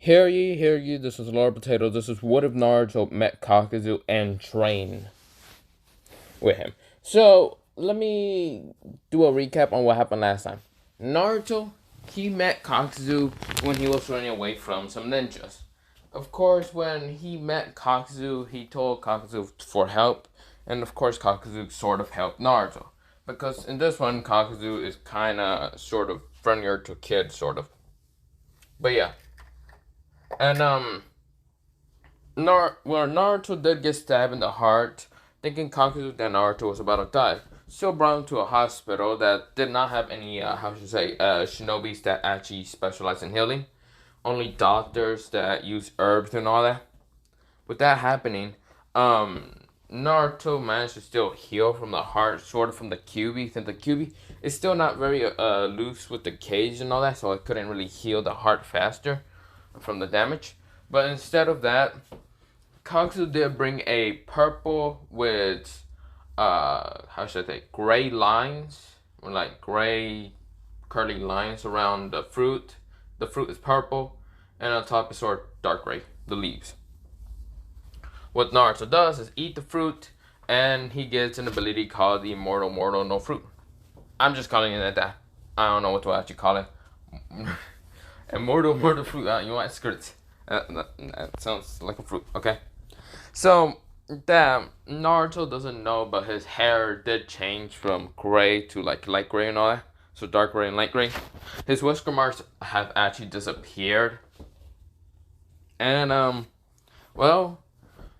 Hear ye, this is Lord Potato. This is what if Naruto met Kakuzu and trained with him. So, let me do a recap on what happened last time. Naruto, he met Kakuzu when he was running away from some ninjas. Of course, when he met Kakuzu, he told Kakuzu for help, and of course, Kakuzu sort of helped Naruto. Because in this one, Kakuzu is kinda, sort of, friendlier to kids, sort of. But yeah. And Naruto did get stabbed in the heart, thinking Kakuzu that Naruto was about to die. Still brought him to a hospital that did not have any, shinobis that actually specialize in healing. Only doctors that use herbs and all that. With that happening, Naruto managed to still heal from the heart, sort of from the QB, since the QB is still not very loose with the cage and all that, so it couldn't really heal the heart faster from the damage. But instead of that, Kakuzu did bring a purple with gray lines, or like gray curly lines around the fruit. The fruit is purple, and on top is sort of dark gray, the leaves. What Naruto does is eat the fruit, and he gets an ability called the Immortal Mortal No Fruit. I'm just calling it that. I don't know what to actually call it. Immortal Mortal Fruit. You want skirts? That sounds like a fruit. Okay. So that Naruto doesn't know, but his hair did change from gray to like light gray and all that. So dark gray and light gray. His whisker marks have actually disappeared. And Naruto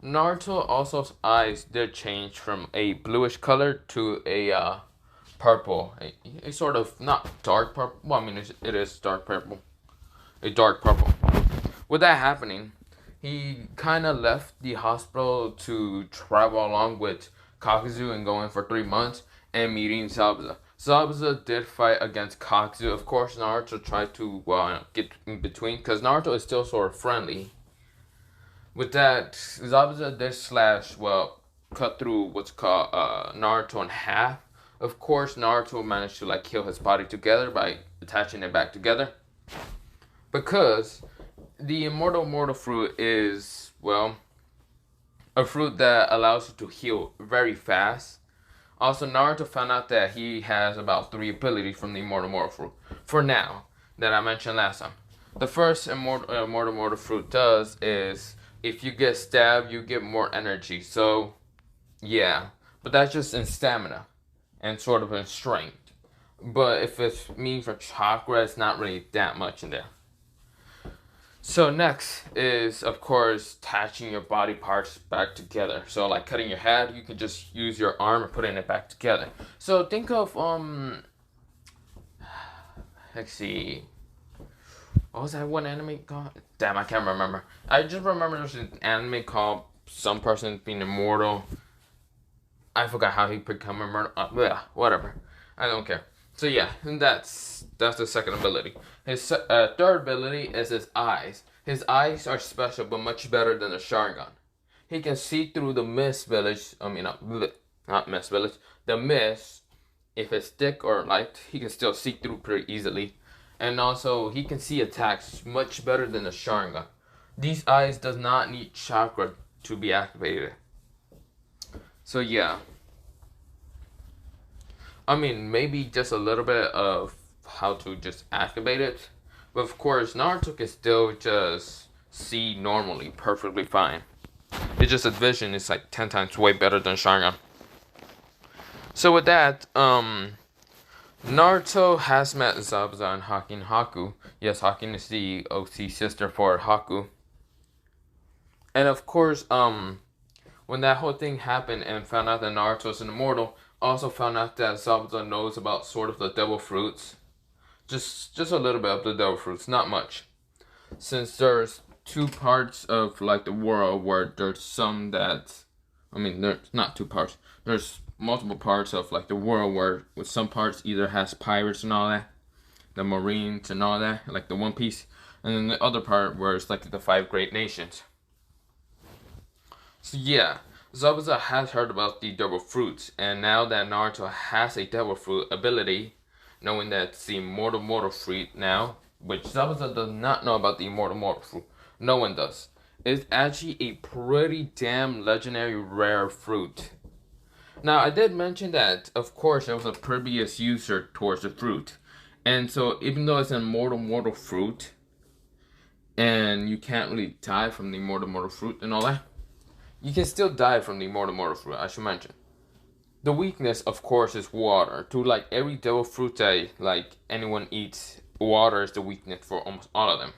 also's eyes did change from a bluish color to a purple. A sort of not dark purple. Well, I mean it is dark purple. A dark purple. With that happening, he kind of left the hospital to travel along with Kakuzu and go in for 3 months and meeting Zabuza. Zabuza did fight against Kakuzu. Of course, Naruto tried to get in between because Naruto is still sort of friendly. With that, Zabuza did cut through what's called Naruto in half. Of course, Naruto managed to heal his body together by attaching it back together. Because the Immortal Mortal Fruit is, a fruit that allows you to heal very fast. Also, Naruto found out that he has about 3 abilities from the Immortal Mortal Fruit. For now, that I mentioned last time. The first Immortal Mortal Fruit does is, if you get stabbed, you get more energy. So, yeah. But that's just in stamina. And sort of in strength. But if it's mean for chakra, it's not really that much in there. So next is, of course, attaching your body parts back together. So like cutting your head, you can just use your arm and putting it back together. So think of, let's see. What was that one anime called? Damn, I can't remember. I just remember there's an anime called some person being immortal. I forgot how he become immortal. Whatever. I don't care. So yeah, and that's the second ability. His third ability is his eyes. His eyes are special, but much better than the Sharingan. He can see through the mist village. Not mist village. The mist, if it's thick or light, he can still see through pretty easily. And also, he can see attacks much better than the Sharingan. These eyes does not need chakra to be activated. So yeah. I mean, maybe just a little bit of how to just activate it. But of course, Naruto can still just see normally, perfectly fine. It's just his vision is like 10 times way better than Sharingan. So with that, Naruto has met Zabuza and Hakin Haku. Yes, Hakin is the OC sister for Haku. And of course, when that whole thing happened and found out that Naruto is an immortal, also found out that Zabuza knows about sort of the devil fruits. Just a little bit of the devil fruits, not much. Since there's 2 parts of the world where there's some that, there's not 2 parts. There's multiple parts of the world where with some parts either has pirates and all that, the marines and all that, like the One Piece, and then the other part where it's the 5 great nations. So yeah, Zabuza has heard about the devil fruits, and now that Naruto has a devil fruit ability, knowing that it's the Immortal Mortal Fruit now, which Zabuza does not know about the Immortal Mortal Fruit. No one does. It's actually a pretty damn legendary rare fruit. Now, I did mention that, of course, there was a previous user towards the fruit. And so, even though it's an mortal fruit, and you can't really die from the mortal fruit and all that, you can still die from the mortal fruit, I should mention. The weakness, of course, is water. To like every devil fruit that like anyone eats, water is the weakness for almost all of them.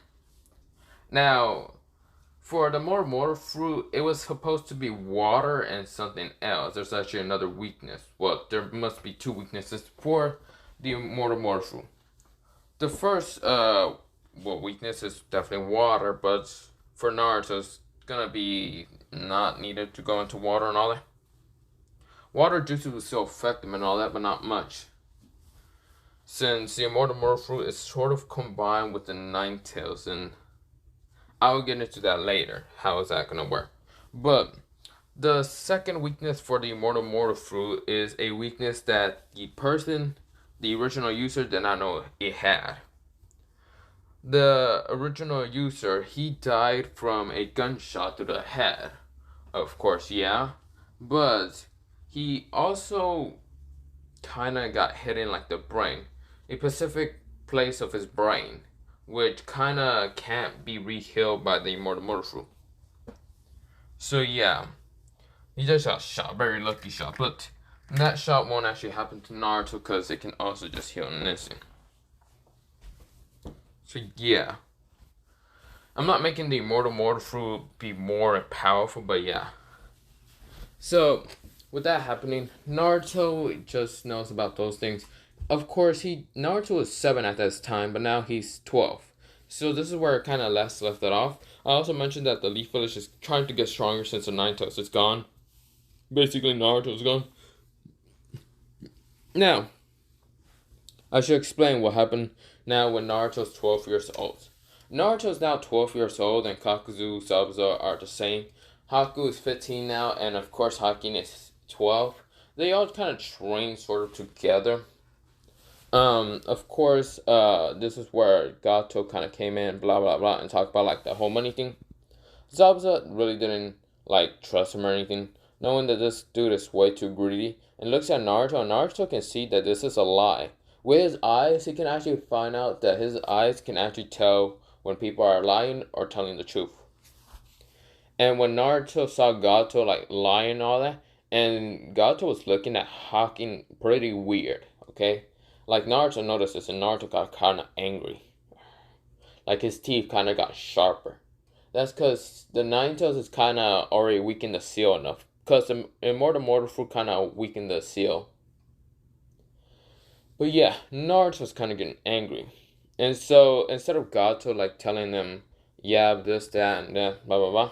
Now, for the mortal fruit, it was supposed to be water and something else. There's actually another weakness. Well, there must be two weaknesses for the mortal fruit. The first, weakness is definitely water, but for Naruto, it's gonna be not needed to go into water and all that. Water juices will still affect them and all that, but not much. Since the immortal fruit is sort of combined with the Nine Tails, and I'll get into that later. How is that gonna work? But the second weakness for the immortal fruit is a weakness that the original user, did not know it had. The original user, he died from a gunshot to the head. Of course, yeah. But he also kind of got hit in like the brain. A specific place of his brain, which kind of can't be re-healed by the immortal fruit. So yeah, he just got shot, very lucky shot. But that shot won't actually happen to Naruto because it can also just heal an instant. So yeah, I'm not making the immortal fruit be more powerful, but yeah. So with that happening, Naruto just knows about those things. Of course, Naruto was 7 at this time, but now he's 12. So this is where it kind of left it off. I also mentioned that the Leaf Village is trying to get stronger since the Nine Tails is gone. Basically, Naruto's gone. Now, I should explain what happened now when Naruto's 12 years old. Naruto's now 12 years old, and Kakuzu, Zabuza are the same. Haku is 15 now, and of course Hakin is 12. They all kind of train sort of together. Of course, this is where Gato kind of came in, blah blah blah, and talked about like the whole money thing. Zabuza really didn't like trust him or anything, knowing that this dude is way too greedy, and looks at Naruto, and Naruto can see that this is a lie. With his eyes, he can actually find out that his eyes can actually tell when people are lying or telling the truth. And when Naruto saw Gato like lying and all that, and Gato was looking at Hakin pretty weird, okay? Like Naruto noticed this, and Naruto got kind of angry. Like his teeth kind of got sharper. That's because the Nine Tails is kind of already weakened the seal enough. Because the immortal fruit kind of weakened the seal. But yeah, Naruto's kind of getting angry. And so instead of Gato like telling them, yeah, this, that, and that, blah, blah, blah,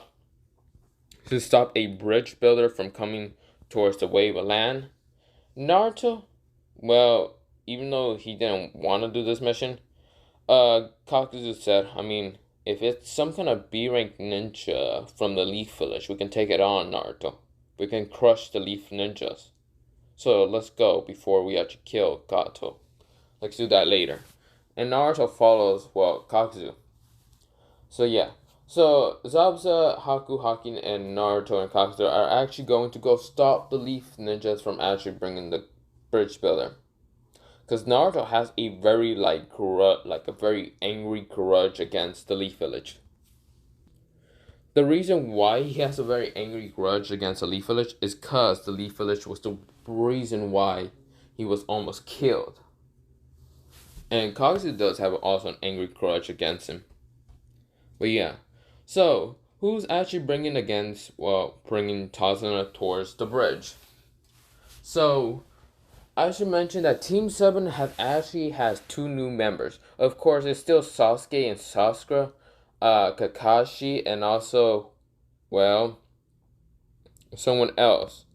to stop a bridge builder from coming towards the wave of land, Naruto, well, even though he didn't want to do this mission, Kakuzu said, I mean, if it's some kind of B-rank ninja from the Leaf Village, we can take it on, Naruto. We can crush the Leaf Ninjas. So let's go before we actually kill Gato. Let's do that later. And Naruto follows, well, Kakuzu. So yeah. So Zabuza, Haku, Hakin, and Naruto and Kakuzu are actually going to go stop the Leaf Ninjas from actually bringing the bridge builder. Because Naruto has a very a very angry grudge against the Leaf Village. The reason why he has a very angry grudge against the Leaf Village is because the Leaf Village was the reason why he was almost killed. And Kakuzu does have also an angry grudge against him. But yeah. So, who's actually bringing Tazuna towards the bridge? So, I should mention that Team 7 has 2 new members. Of course, it's still Sasuke and Sakura, Kakashi, and also, well, someone else.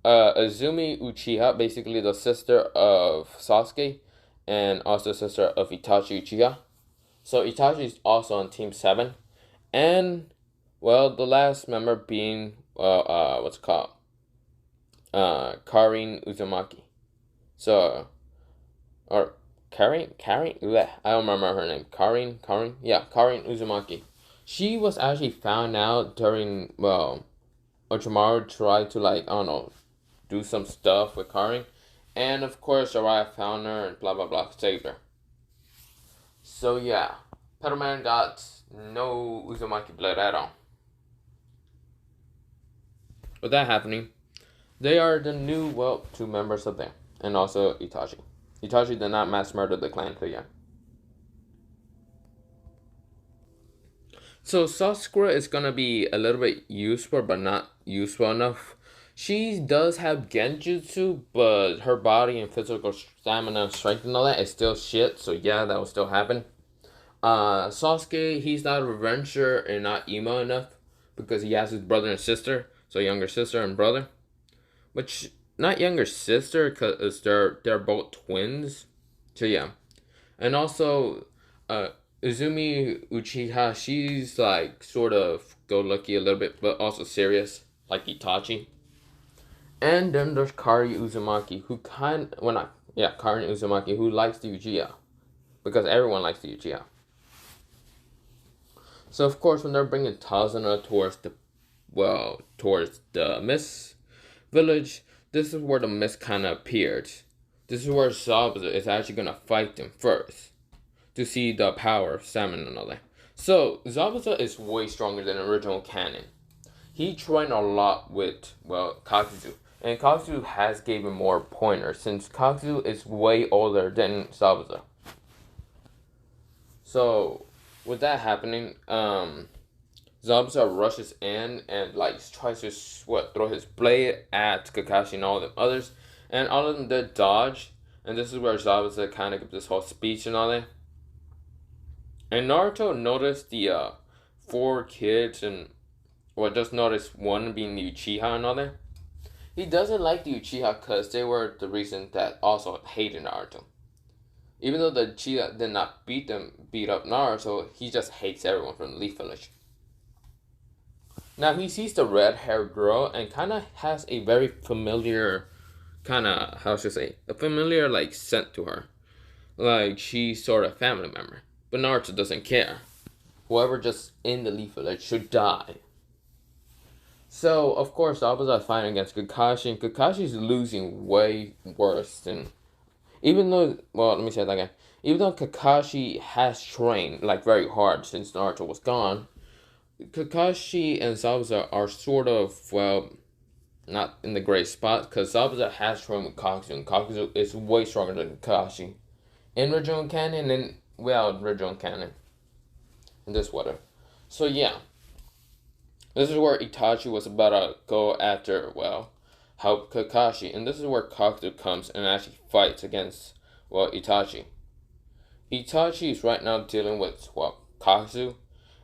Azumi Uchiha, basically the sister of Sasuke, and also sister of Itachi Uchiha. So Itachi is also on Team 7. And, well, the last member being, Karin Uzumaki. So, Karin, I don't remember her name. Karin Uzumaki. She was actually found out during, well, Orochimaru tried to, like, I don't know, do some stuff with Karin. And of course, Jiraiya found her and blah blah blah, saved her. So yeah, Petalman got no Uzumaki blood at all. With that happening, they are the new, well, two members of them. And also Itachi. Itachi did not mass murder the clan, but yeah. So Sakura is gonna be a little bit useful, but not useful enough. She does have genjutsu, but her body and physical stamina and strength and all that is still shit. So yeah, that will still happen. Sasuke, he's not a revenger and not emo enough because he has his brother and sister, so younger sister and brother. Which not younger sister because they're both twins. So yeah, and also, Izumi Uchiha, she's like sort of go lucky a little bit, but also serious, like Itachi. And then there's Kari Uzumaki, who Kari Uzumaki, who likes the Uchiha, because everyone likes the Uchiha. So of course, when they're bringing Tazuna towards the Mist Village, this is where the mist kind of appeared. This is where Zabuza is actually gonna fight them first to see the power of salmon and all that. So Zabuza is way stronger than original canon. He trained a lot with, well, Kakuzu. And Kakuzu has given more pointers since Kakuzu is way older than Zabuza. So with that happening, Zabuza rushes in and like tries to throw his blade at Kakashi and all the others, and all of them did dodge. And this is where Zabuza kind of gives this whole speech and all that. And Naruto noticed the four kids and just noticed one being the Uchiha and all that. He doesn't like the Uchiha because they were the reason that also hated Naruto. Even though the Uchiha did not beat up Naruto, he just hates everyone from the Leaf Village. Now he sees the red-haired girl and kind of has a very familiar a familiar like scent to her. Like she's sort of a family member. But Naruto doesn't care. Whoever just in the Leaf Village should die. So, of course, Zabuza is fighting against Kakashi, and Kakashi's losing way worse than... Even though, well, let me say that again. Even though Kakashi has trained, like, very hard since Naruto was gone, Kakashi and Zabuza are sort of, well, not in the great spot, because Zabuza has trained with Kakuzu, and Kakuzu is way stronger than Kakashi. In original canon, and, well, original canon. In this whatever. So, yeah. This is where Itachi was about to go after, well, help Kakashi. And this is where Kakuzu comes and actually fights against, well, Itachi. Itachi is right now dealing with, well, Kakuzu.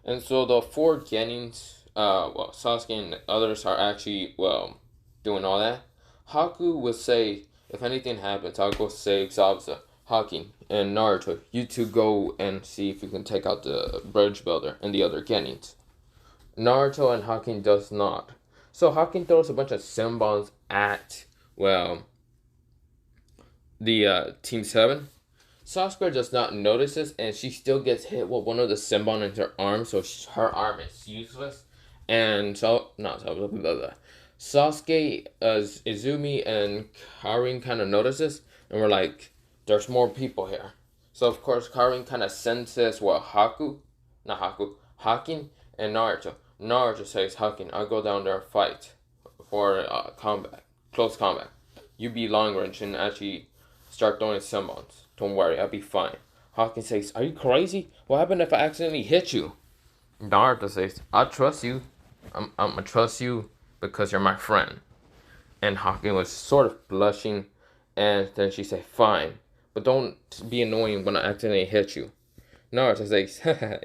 And so the four Genins, Sasuke and others are actually, well, doing all that. Haku would say, if anything happens, I'll go save Zabuza, Haki, and Naruto. You two go and see if you can take out the bridge builder and the other Genins. Naruto and Hakin does not. So Hakin throws a bunch of symbols at, well, the Team 7. Sakura does not notice this, and she still gets hit with one of the symbols in her arm, so her arm is useless. And Sasuke, Izumi, and Karin kind of notices, and we're like, there's more people here. So of course Karin kind of senses Hakin and Naruto. Naruto says, Hakin, I'll go down there and fight for close combat. You be long range and actually start throwing symbols. Don't worry, I'll be fine. Hakin says, are you crazy? What happened if I accidentally hit you? Naruto says, I trust you. I'm gonna trust you because you're my friend. And Hakin was sort of blushing, and then she said, fine, but don't be annoying when I accidentally hit you. Naruto says,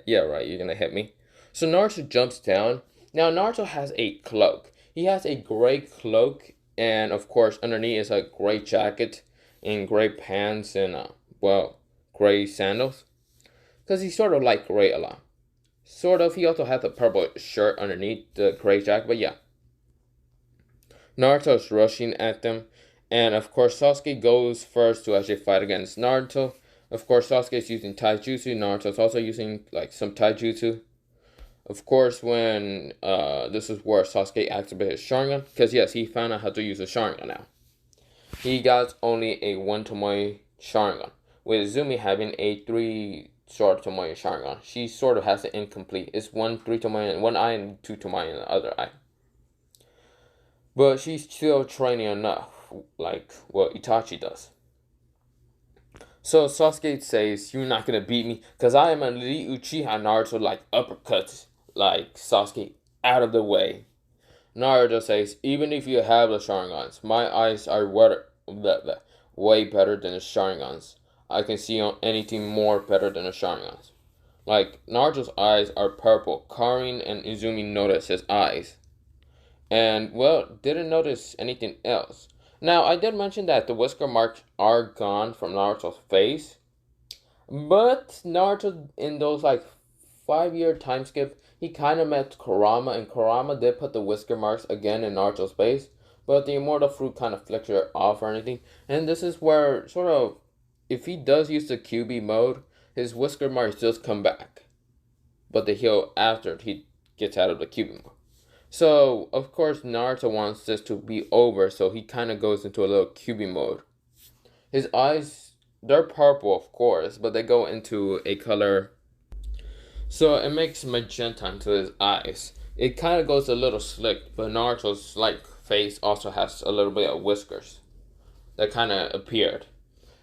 yeah, right, you're gonna hit me. So Naruto jumps down. Now Naruto has a cloak. He has a gray cloak, and of course underneath is a gray jacket and gray pants and gray sandals. Because he's sort of like gray a lot. Sort of. He also has a purple shirt underneath the gray jacket, but yeah. Naruto is rushing at them, and of course Sasuke goes first to actually fight against Naruto. Of course Sasuke is using taijutsu. Naruto is also using like some taijutsu. Of course, when this is where Sasuke activated his Sharingan, because yes, he found out how to use a Sharingan now. He got only a 1 Tomoe Sharingan, with Izumi having a 3 sort of Tomoe Sharingan. She sort of has it incomplete. It's 1 3 Tomoe in one eye and 2 Tomoe in the other eye. But she's still training enough, like what Itachi does. So Sasuke says, "You're not gonna beat me, cause I am a elite Uchiha." Naruto like uppercuts like Sasuke out of the way. Naruto says, "Even if you have the Sharingans, my eyes are way better than the Sharingans. I can see on anything more better than the Sharingans." Like Naruto's eyes are purple. Karin and Izumi notice his eyes, and well, didn't notice anything else. Now, I did mention that the whisker marks are gone from Naruto's face, but Naruto, in those like 5 year time skip, he kind of met Kurama, and Kurama did put the whisker marks again in Naruto's face, but the immortal fruit kind of flicked it off or anything. And this is where, sort of, if he does use the QB mode, his whisker marks just come back, but they heal after he gets out of the QB mode. So, of course, Naruto wants this to be over, so he kind of goes into a little QB mode. His eyes, they're purple, of course, but they go into a color, so it makes magenta into his eyes. It kind of goes a little slick, but Naruto's like face also has a little bit of whiskers that kind of appeared.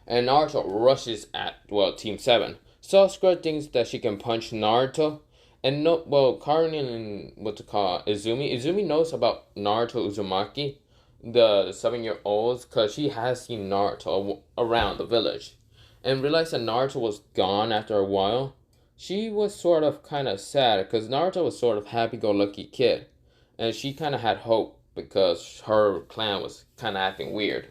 And Naruto rushes at, well, Team 7. Sasuke thinks that she can punch Naruto. And no, well, Karin and what's it called, Izumi knows about Naruto Uzumaki, the 7-year-olds, because she has seen Naruto around the village. And realized that Naruto was gone after a while. She was sort of kind of sad, because Naruto was sort of happy-go-lucky kid. And she kind of had hope, because her clan was kind of acting weird.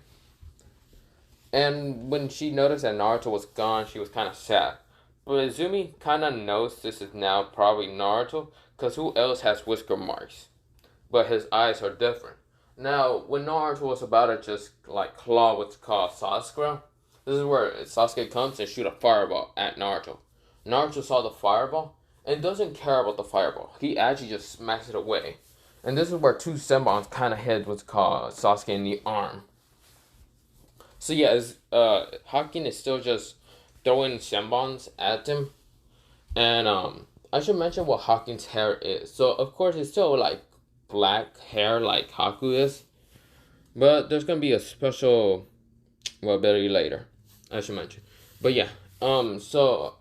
And when she noticed that Naruto was gone, she was kind of sad. But Izumi kind of knows this is now probably Naruto, because who else has whisker marks? But his eyes are different. Now, when Naruto was about to just, like, claw what's called Sasuke, this is where Sasuke comes and shoot a fireball at Naruto. Naruto saw the fireball and doesn't care about the fireball. He actually just smacks it away. And this is where 2 Senbons kind of hit what's called Sasuke in the arm. So yeah, Hakin is still just throwing Senbons at him. And I should mention what Hakin's hair is. So of course it's still like black hair like Haku is. But there's gonna be a special, well, better later, I should mention. But yeah, so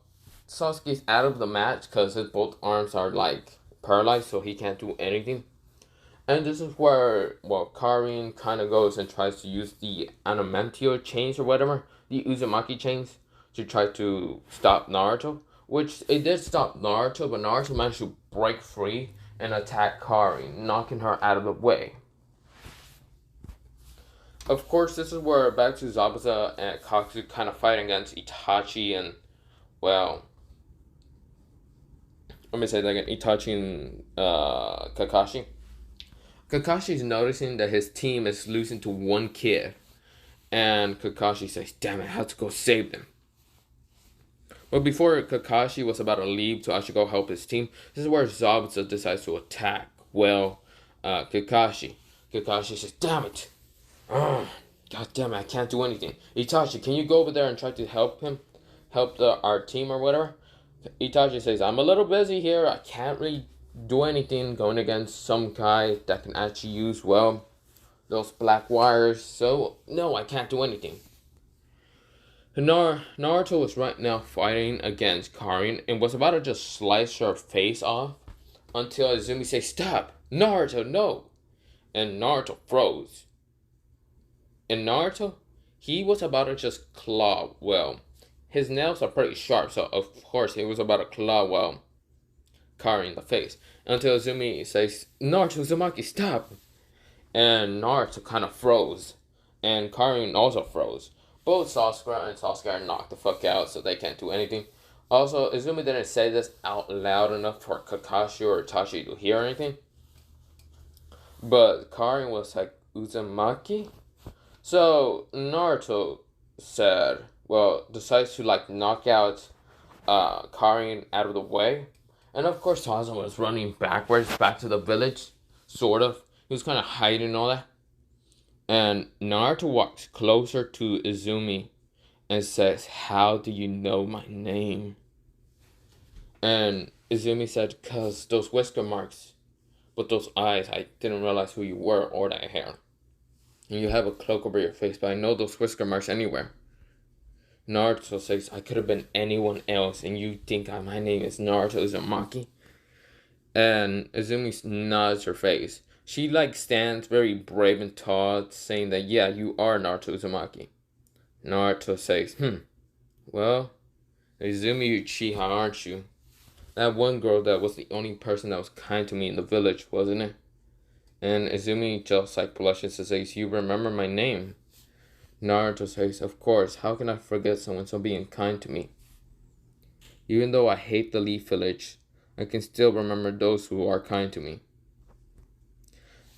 Sasuke's out of the match because his both arms are like paralyzed, so he can't do anything. And this is where, well, Karin kind of goes and tries to use the Animantio chains or whatever, the Uzumaki chains, to try to stop Naruto. Which, it did stop Naruto, but Naruto managed to break free and attack Karin, knocking her out of the way. Of course, this is where back to Zabuza and Kakuzu kind of fight against Itachi and, well, let me say that again, Itachi and Kakashi. Kakashi's noticing that his team is losing to one kid. And Kakashi says, "Damn it, I have to go save them." But before Kakashi was about to leave to actually go help his team, this is where Zabuza decides to attack, well, Kakashi. Kakashi says, "Damn it. God damn it, I can't do anything. Itachi, can you go over there and try to help him? Help our team or whatever?" Itachi says, "I'm a little busy here. I can't really do anything going against some guy that can actually use, well, those black wires. So, no, I can't do anything." Naruto was right now fighting against Karin and was about to just slice her face off until Izumi says, "Stop! Naruto, no!" And Naruto froze. And Naruto, he was about to just claw, well, his nails are pretty sharp, so of course he was about to claw, well, Karin in the face. Until Izumi says, "Naruto Uzumaki, stop!" And Naruto kind of froze. And Karin also froze. Both Sasuke and Sasuke are knocked the fuck out, so they can't do anything. Also, Izumi didn't say this out loud enough for Kakashi or Itachi to hear anything. But Karin was like, "Uzumaki?" So Naruto said, well, decides to like knock out Karin out of the way. And of course, Tarzan was running backwards back to the village, sort of. He was kind of hiding and all that. And Naruto walks closer to Izumi and says, "How do you know my name?" And Izumi said, "'Cause those whisker marks, but those eyes, I didn't realize who you were or that hair. And you have a cloak over your face, but I know those whisker marks anywhere." Naruto says, "I could have been anyone else, and you think my name is Naruto Uzumaki?" And Izumi nods her face. She stands very brave and tall, saying that, "Yeah, you are Naruto Uzumaki." Naruto says, "Well, Izumi Uchiha, aren't you? That one girl that was the only person that was kind to me in the village, wasn't it?" And Izumi just blushes and says, "You remember my name?" Naruto says, "Of course, how can I forget someone so being kind to me? Even though I hate the Leaf Village, I can still remember those who are kind to me."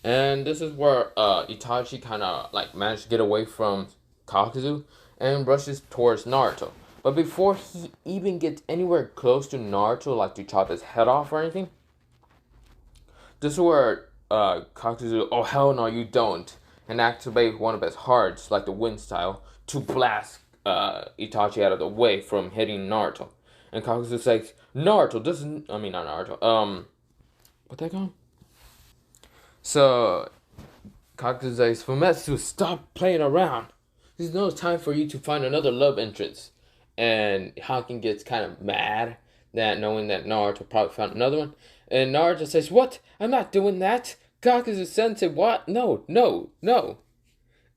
And this is where Itachi kind of managed to get away from Kakuzu and rushes towards Naruto. But before he even gets anywhere close to Naruto, to chop his head off or anything, this is where Kakuzu, "Oh hell no, you don't," and activate one of his hearts, like the wind style, to blast Itachi out of the way from hitting Naruto. And Kakuzu says, "Naruto, this is, I mean not Naruto, what that called?" So Kakuzu says, "Fumetsu, stop playing around. There's no time for you to find another love interest." And Haken gets kind of mad that knowing that Naruto probably found another one. And Naruto says, "What? I'm not doing that. Kakuzu sensei, what? No, no, no."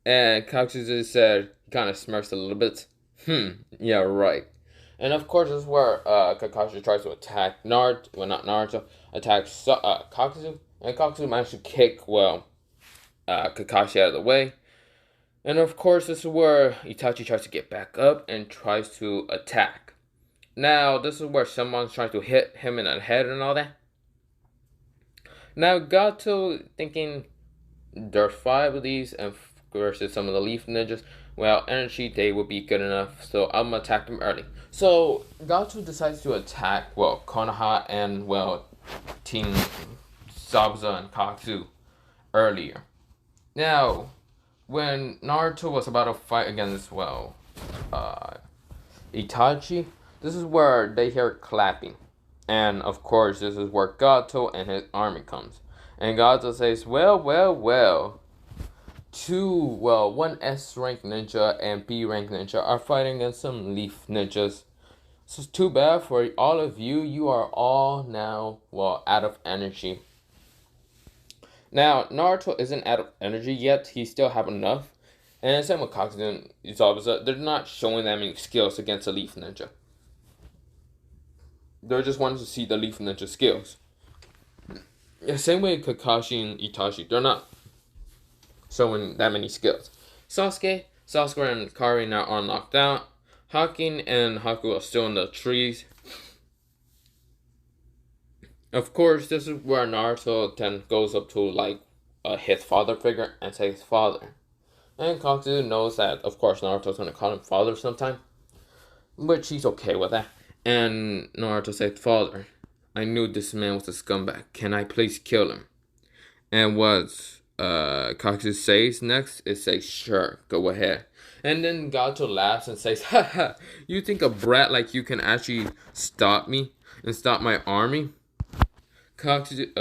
And Kakuzu said, he kind of smirks a little bit. Yeah, right." And of course, this is where Kakashi tries to attack Naruto. Well, not Naruto. Attacks Kakuzu. And Kakuzu managed to kick, Kakashi out of the way. And of course, this is where Itachi tries to get back up and tries to attack. Now, this is where someone's trying to hit him in the head and all that. Now, Gato thinking there's 5 of these and versus some of the Leaf Ninjas. Well, energy day would be good enough, so I'm gonna attack them early. So Gato decides to attack Konoha and Team Zabuza and Kakuzu earlier. Now, when Naruto was about to fight against Itachi, this is where they hear clapping. And of course, this is where Gato and his army comes. And Gato says, well, one S rank ninja and B rank ninja are fighting against some Leaf ninjas. So it's too bad for all of you. You are all now, out of energy. Now, Naruto isn't out of energy yet. He still have enough. And same with Kakuzu and Zabuza. They're not showing that many skills against a Leaf Ninja. They're just wanting to see the Leaf Ninja skills. The same way Kakashi and Itachi. They're not showing that many skills. Sasuke, and Kari now are knocked out. Haken and Haku are still in the trees. Of course, this is where Naruto then goes up to his father figure and says father. And Kakuzu knows that, of course, Naruto's gonna call him father sometime, but she's okay with that. And Naruto said, "Father, I knew this man was a scumbag. Can I please kill him?" And what Kakuzu says next is say, "Sure, go ahead." And then Gato laughs and says, "Haha, you think a brat like you can actually stop me and stop my army?" Kakashi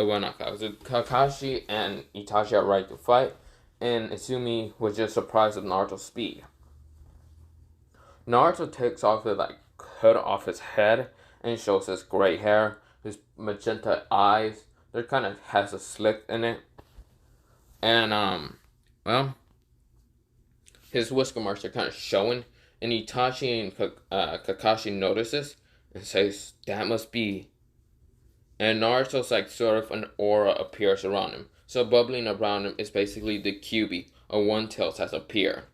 and Itachi are ready to fight, and Izumi was just surprised at Naruto's speed. Naruto takes off the hood off his head and shows his gray hair, his magenta eyes. There kind of has a slit in it, and his whisker marks are kind of showing. And Itachi and Kakashi notices and says, "That must be." And Naruto's sort of an aura appears around him. So bubbling around him is basically the QB, or One Tails has appeared.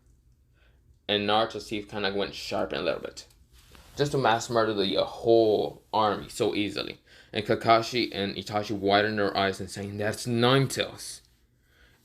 And Naruto's teeth kind of went sharp a little bit. Just to mass murder the whole army so easily. And Kakashi and Itachi widen their eyes and saying, "That's Nine Tails."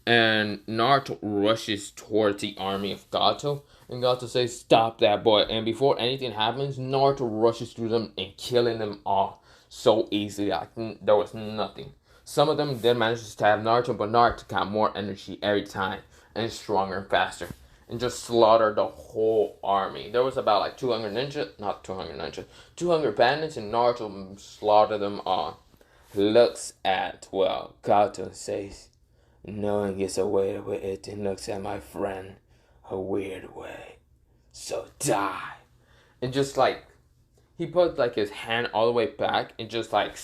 And Naruto rushes towards the army of Gato. And Gato says, "Stop that boy." And before anything happens, Naruto rushes through them and killing them all. so easily, like there was nothing. Some of them did manage to stab Naruto, but Naruto got more energy every time and stronger and faster, and just slaughtered the whole army. There was about like 200 ninja, not 200 ninja, 200 bandits, and Naruto slaughtered them all. Looks at, well, Gato says, no one gets away with it, and looks at my friend a weird way. So die. And just like, he put like his hand all the way back and just like,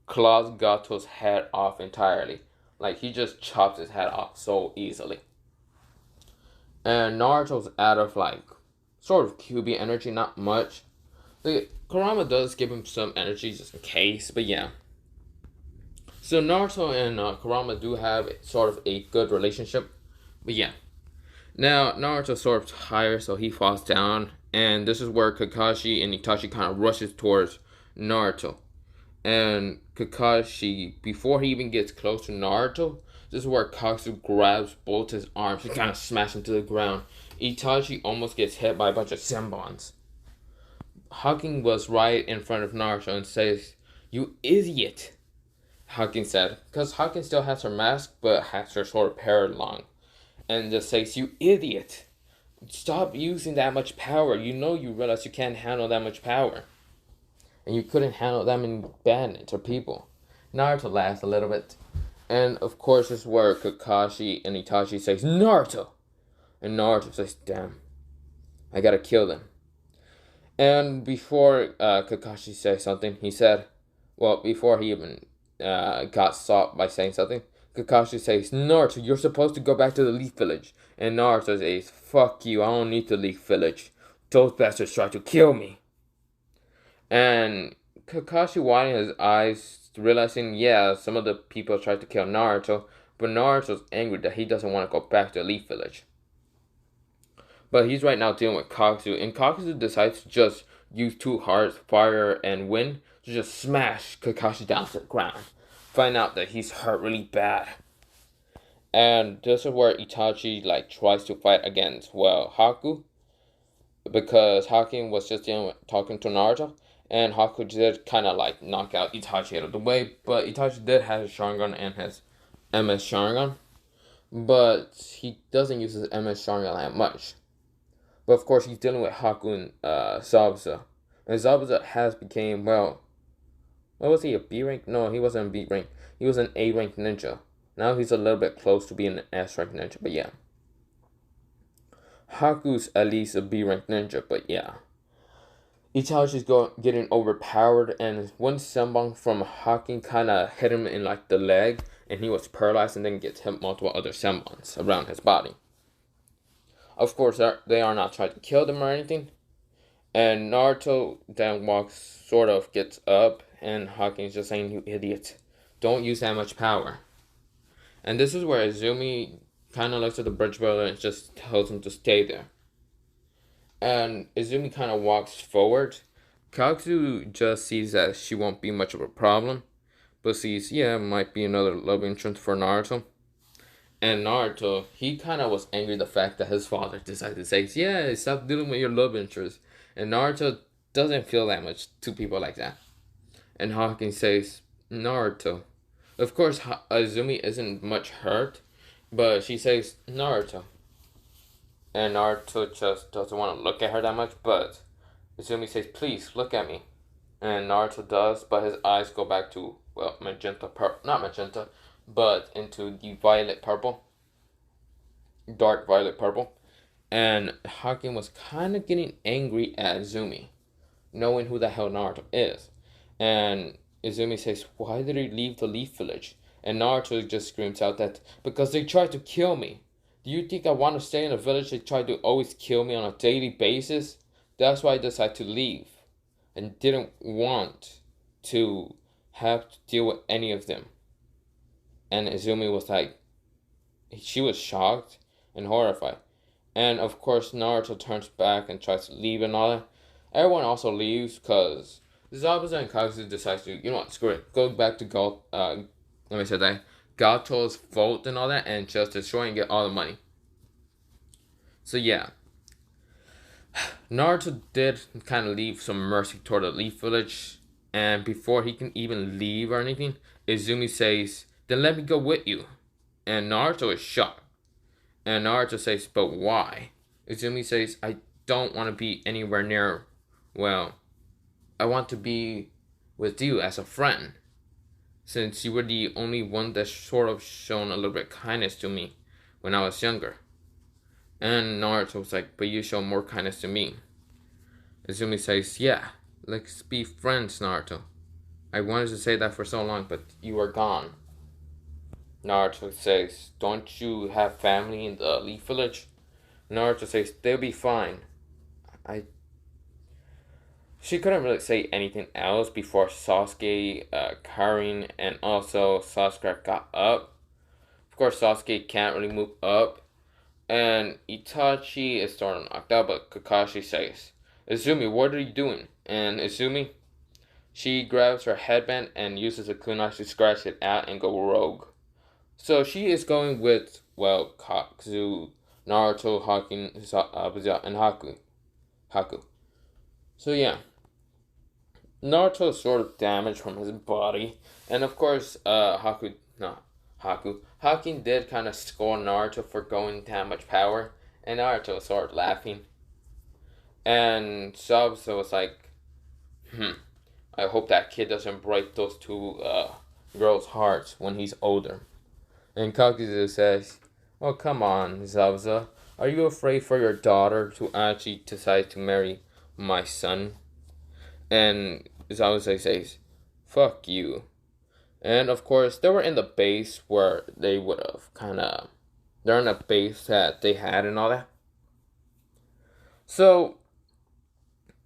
claws Gato's head off entirely. Like, he just chops his head off so easily. And Naruto's out of like, sort of QB energy, not much. Kurama does give him some energy just in case, but yeah. So Naruto and Kurama do have sort of a good relationship, but yeah. Now Naruto's sort of tired, so he falls down, and this is where Kakashi and Itachi kind of rushes towards Naruto. And Kakashi, before he even gets close to Naruto, this is where Kakuzu grabs both his arms and kind of smashes him to the ground. Itachi almost gets hit by a bunch of senbons. Hawking was right in front of Naruto and says, "You idiot," Hawking said, because Hawking still has her mask but has her sort of hair long. And just says, "You idiot. Stop using that much power. You know you realize you can't handle that much power. And you couldn't handle that many bandits or people." Naruto laughs a little bit. And of course this is where Kakashi and Itachi says, "Naruto!" And Naruto says, "Damn, I gotta kill them." And before Kakashi says something, he said, well, before he even got stopped by saying something, Kakashi says, "Naruto, you're supposed to go back to the Leaf Village." And Naruto says, "Fuck you, I don't need the Leaf Village. Those bastards tried to kill me." And Kakashi widened his eyes, realizing, yeah, some of the people tried to kill Naruto, but Naruto's angry that he doesn't want to go back to the Leaf Village. But he's right now dealing with Kakuzu, and Kakuzu decides to just use two hearts, fire and wind, to just smash Kakashi down to the ground. Find out that he's hurt really bad. And this is where Itachi like tries to fight against, well, Haku, because Hawking was just talking to Naruto, and Haku did kind of like knock out Itachi out of the way, but Itachi did have his Sharingan and his MS Sharingan, but he doesn't use his MS Sharingan that much. But of course, he's dealing with Haku and Zabuza. And Zabuza has became, well, what was he, a B rank? No, he wasn't a B rank. He was an A rank ninja. Now he's a little bit close to being an S rank ninja, but yeah. Haku's at least a B rank ninja, but yeah. Itachi's getting overpowered, and one senbon from Hawking kind of hit him in like the leg, and he was paralyzed, and then gets hit multiple other senbons around his body. Of course, they are not trying to kill them or anything. And Naruto then gets up, and Hawking's just saying, "You idiot. Don't use that much power." And this is where Izumi kind of looks at the bridge builder and just tells him to stay there. And Izumi kind of walks forward. Kakuzu just sees that she won't be much of a problem, but sees, yeah, might be another love interest for Naruto. And Naruto, he kind of was angry the fact that his father decided to say, "Yeah, stop dealing with your love interest." And Naruto doesn't feel that much to people like that. And Hawking says, "Naruto." Of course, Izumi isn't much hurt, but she says, "Naruto." And Naruto just doesn't want to look at her that much, but Izumi says, "Please, look at me." And Naruto does, but his eyes go back to, well, not magenta, but into the violet purple, dark violet purple. And Hawking was kind of getting angry at Izumi, knowing who the hell Naruto is. And Izumi says, "Why did he leave the Leaf Village?" And Naruto just screams out that, "Because they tried to kill me. Do you think I want to stay in a village they try to always kill me on a daily basis? That's why I decided to leave, and didn't want to have to deal with any of them." And Izumi was like, she was shocked and horrified. And of course, Naruto turns back and tries to leave and all that. Everyone also leaves because Zabuza and Kakuzu decides to, you know what, screw it. Go back to Gato's vault and all that, and just destroy and get all the money. So yeah. Naruto did kind of leave some mercy toward the Leaf Village, and before he can even leave or anything, Izumi says, "Then let me go with you." And Naruto is shocked. And Naruto says, "But why?" Izumi says, "I don't want to be anywhere near, well, I want to be with you as a friend, since you were the only one that sort of shown a little bit of kindness to me when I was younger." And Naruto was like, "But you show more kindness to me." Izumi says, "Yeah, let's be friends, Naruto. I wanted to say that for so long, but you are gone." Naruto says, "Don't you have family in the Leaf Village?" Naruto says, "They'll be fine." I She couldn't really say anything else before Sasuke, Karin, and also Sasuke got up. Of course, Sasuke can't really move up, and Itachi is sort of knocked out, but Kakashi says, "Izumi, what are you doing?" And Izumi, she grabs her headband and uses a kunai to scratch it out and go rogue. So she is going with, well, Kakuzu, Naruto, Hakin, and Haku. So yeah, Naruto is sort of damaged from his body, and of course, Hakin did kind of score Naruto for going that much power, and Naruto started laughing. And Zabuza was like, I hope that kid doesn't break those two girls' hearts when he's older. And Kakuzu says, "Oh, come on, Zabuza. Are you afraid for your daughter to actually decide to marry my son?" And Zabuza says, "Fuck you." And of course, they were in the base where they would have they're in a base that they had and all that. So,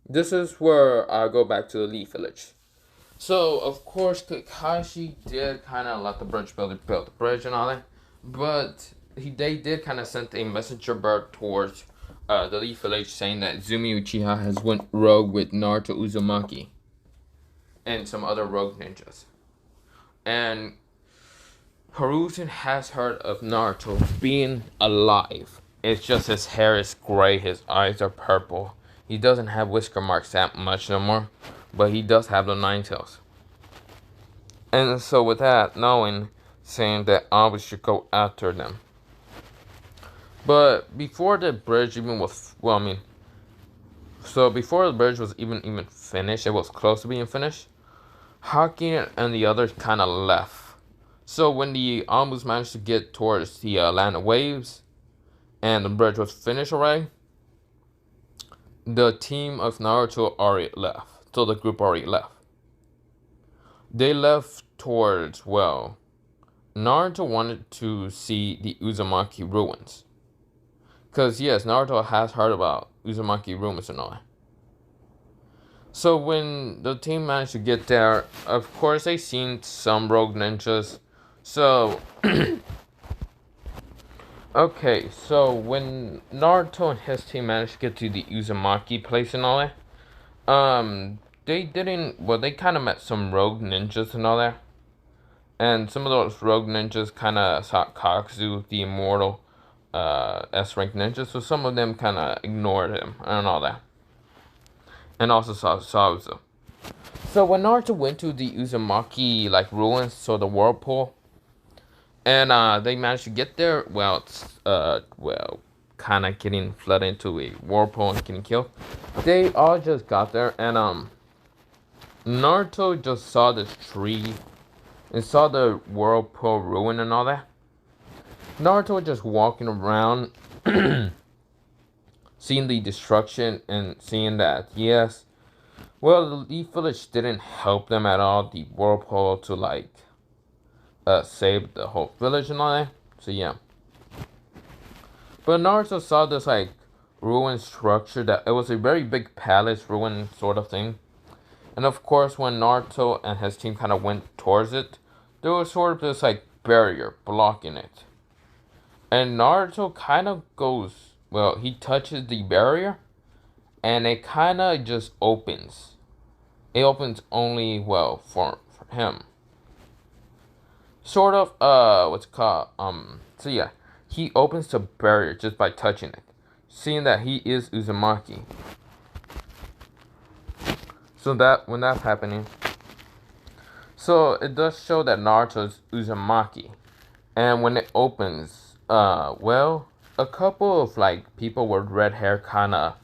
this is where I go back to the Leaf Village. So, of course, Kakashi did kind of let the bridge builder build the bridge and all that. But they did kind of send a messenger bird towards the Leaf Village saying that Izumi Uchiha has went rogue with Naruto Uzumaki and some other rogue ninjas. And Hiruzen has heard of Naruto being alive. It's just his hair is gray, his eyes are purple. He doesn't have whisker marks that much no more, but he does have the nine tails. And so with that, knowing, saying that I should go after them. But before the bridge even was, so before the bridge was even finished, it was close to being finished, Haki and the others kind of left. So when the Ambus managed to get towards the land of waves, and the bridge was finished already, the team of Naruto already left. So the group already left. They left towards, well, Naruto wanted to see the Uzumaki ruins. Because, yes, Naruto has heard about Uzumaki ruins and all that. So when the team managed to get there, of course they seen some rogue ninjas. So, okay, so when Naruto and his team managed to get to the Uzumaki place and all that, they didn't, well, they kind of met some rogue ninjas and all that. And some of those rogue ninjas kind of saw Kakuzu, the immortal S-rank ninja, so some of them kind of ignored him and all that. And also saw Zabuza. So when Naruto went to the Uzumaki ruins, so the whirlpool, and they managed to get there, kind of getting flooded into a whirlpool and getting killed. They all just got there, and Naruto just saw this tree and saw the whirlpool ruin and all that. Naruto was just walking around, seeing the destruction and seeing that, yes, well, the Leaf Village didn't help them at all. The whirlpool to save the whole village and all that. So yeah. But Naruto saw this ruined structure that it was a very big palace ruin sort of thing. And of course, when Naruto and his team kind of went towards it, there was sort of this barrier blocking it. And Naruto kind of goes, well, he touches the barrier, and it kind of just opens. It opens only, well, for him. Sort of, so yeah, he opens the barrier just by touching it. seeing that he is Uzumaki. So that when that's happening, so it does show that Naruto is Uzumaki. And when it opens, well, a couple of like people with red hair kind of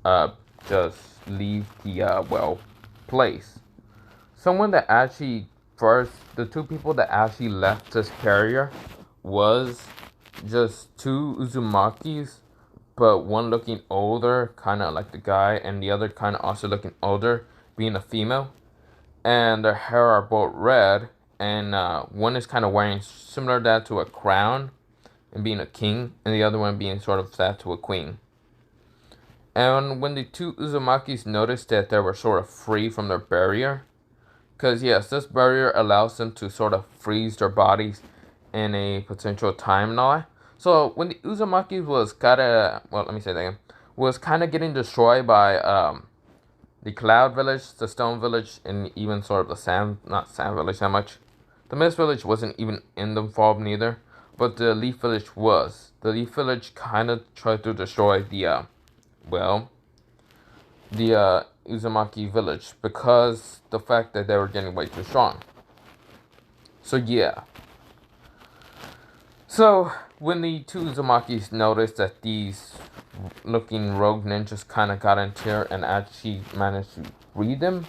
uh just leave the place. Someone that actually first, the two people that actually left this carrier was just two Uzumakis, but one looking older, kind of like the guy, and the other kind of also looking older, being a female. And their hair are both red, and one is kind of wearing similar that to a crown and being a king, and the other one being sort of that to a queen. And when the two Uzumakis noticed that they were sort of free from their barrier, because yes, this barrier allows them to sort of freeze their bodies in a potential time and all that. So when the Uzumaki was let me say that again, was kind of getting destroyed by the Cloud Village, the Stone Village, and even sort of the not Sand Village that much. The Mist Village wasn't even in the fall neither, but the Leaf Village was. The Leaf Village kind of tried to destroy the Uzumaki village because the fact that they were getting way too strong. So yeah. So when the two Uzumakis noticed that these looking rogue ninjas kind of got into here and actually managed to read them,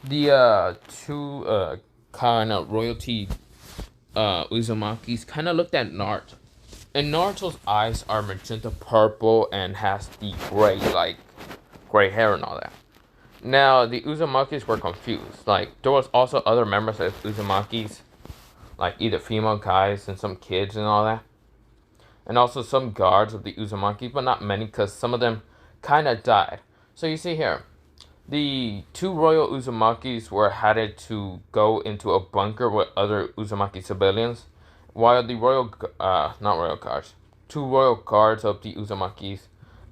the two kind of royalty Uzumakis kind of looked at Naruto. And Naruto's eyes are magenta purple and has the gray hair and all that. Now, the Uzumakis were confused. Like, there was also other members of Uzumakis, like either female guys and some kids and all that. And also some guards of the Uzumaki, but not many, because some of them kind of died. So you see here, the two royal Uzumakis were headed to go into a bunker with other Uzumaki civilians, while the two royal guards of the Uzumakis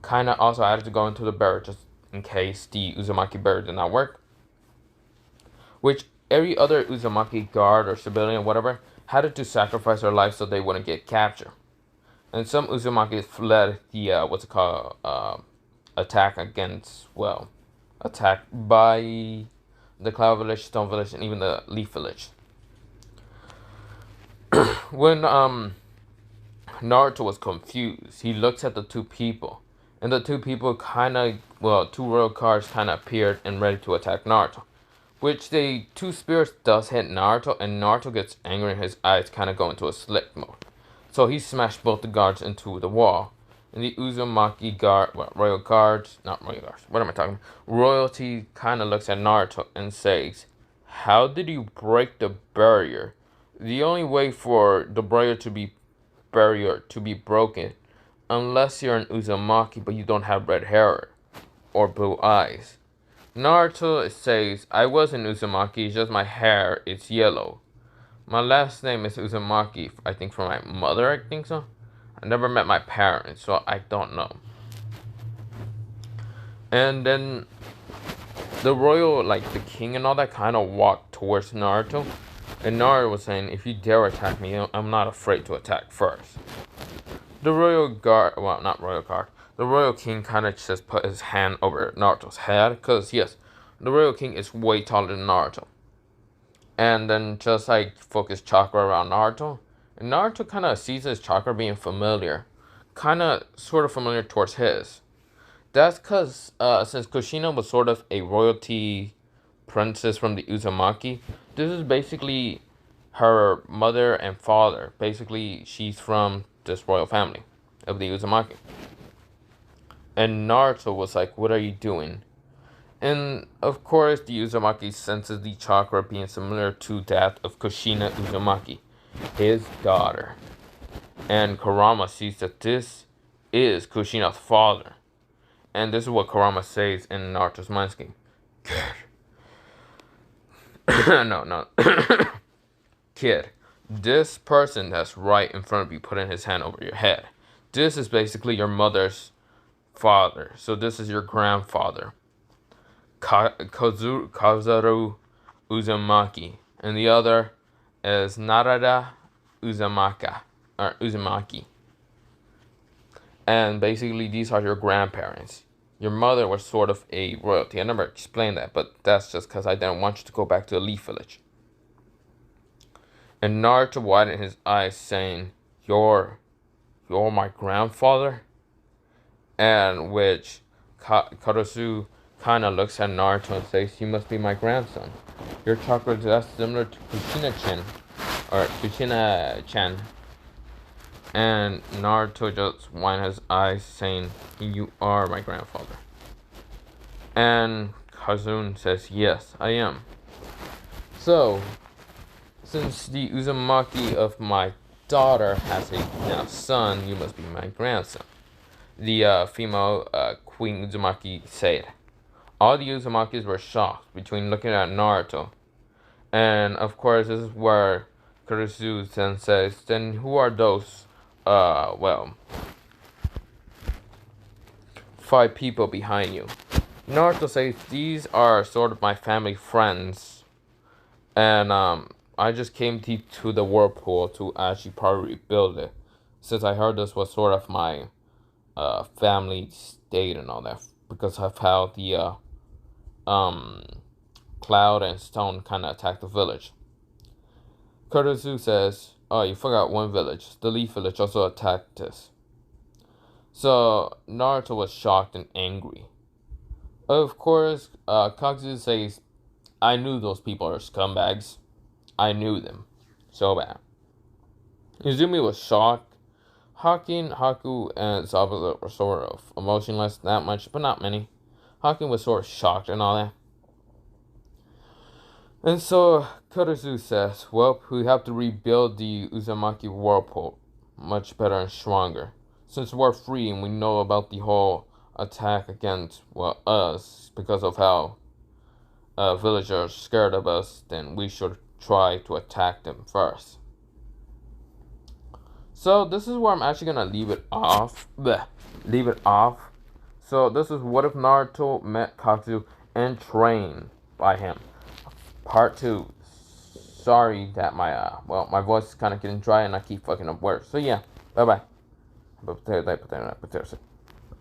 kind of also had to go into the barrier just in case the Uzumaki barrier did not work. Which every other Uzumaki guard or civilian, whatever, had to sacrifice their life so they wouldn't get captured. And some Uzumaki fled the, attack by the Cloud Village, Stone Village, and even the Leaf Village. When Naruto was confused, he looks at the two people. And the two people two royal cards kind of appeared and ready to attack Naruto. Which the two spirits does hit Naruto, and Naruto gets angry and his eyes kind of go into a slick mode. So he smashed both the guards into the wall. And the Uzumaki royal guards, not royal guards, what am I talking about? Royalty kind of looks at Naruto and says, "How did you break the barrier? The only way for the barrier to be broken, unless you're an Uzumaki but you don't have red hair or blue eyes." Naruto says, "I was an Uzumaki, it's just my hair is yellow. My last name is Uzumaki, I think from my mother, I think so. I never met my parents, so I don't know." And then the royal, like the king and all that, kind of walked towards Naruto. And Naruto was saying, "If you dare attack me, I'm not afraid to attack first." The royal guard, not royal guard, the royal king kind of just put his hand over Naruto's head. Because, yes, the royal king is way taller than Naruto. And then just like focus chakra around Naruto. And Naruto kind of sees his chakra being familiar. Sort of familiar towards his. That's because since Kushina was sort of a royalty princess from the Uzumaki, this is basically her mother and father. Basically, she's from this royal family of the Uzumaki. And Naruto was like, "What are you doing?" And of course, the Uzumaki senses the chakra being similar to that of Kushina Uzumaki, his daughter. And Kurama sees that this is Kushina's father. And this is what Kurama says in Naruto's mind scheme. No. Kid, this person that's right in front of you putting his hand over your head, this is basically your mother's father. So this is your grandfather. Kazuru Uzumaki. And the other is Narada Uzumaki. And basically, these are your grandparents. Your mother was sort of a royalty. I never explained that, but that's just because I didn't want you to go back to the Leaf Village. And Naruto widened his eyes, saying, You're my grandfather? And which Kakuzu kind of looks at Naruto and says, You must be my grandson. Your chakra is as similar to Kuchina-chan. And Naruto just widened his eyes, saying, You are my grandfather. And Kazun says, Yes, I am. So, since the Uzumaki of my daughter has a now son, you must be my grandson. The female Queen Uzumaki said. All the Uzumakis were shocked between looking at Naruto. And of course, this is where Kakuzu then says, Then who are those, 5 people behind you? Naruto says, These are sort of my family friends. And I just came to the whirlpool to actually probably rebuild it. Since I heard this was sort of my family state and all that. Because of how the Cloud and Stone kind of attacked the village. Kakuzu says, Oh, you forgot one village. The Leaf Village also attacked us. So Naruto was shocked and angry. Of course, Kakuzu says, I knew those people are scumbags. I knew them. So bad. Izumi was shocked. Hakin, Haku, and Zabuza were sort of emotionless, that much, but not many. Hakin was sort of shocked and all that. And so Kakuzu says, Well, we have to rebuild the Uzumaki whirlpool much better and stronger. Since we're free and we know about the whole attack against, us, because of how villagers are scared of us, then we should try to attack them first. So this is where I'm actually gonna leave it off. So this is what if Naruto met Kakuzu and trained by him. Part 2. Sorry that my voice is kind of getting dry and I keep fucking up words. So yeah, bye bye.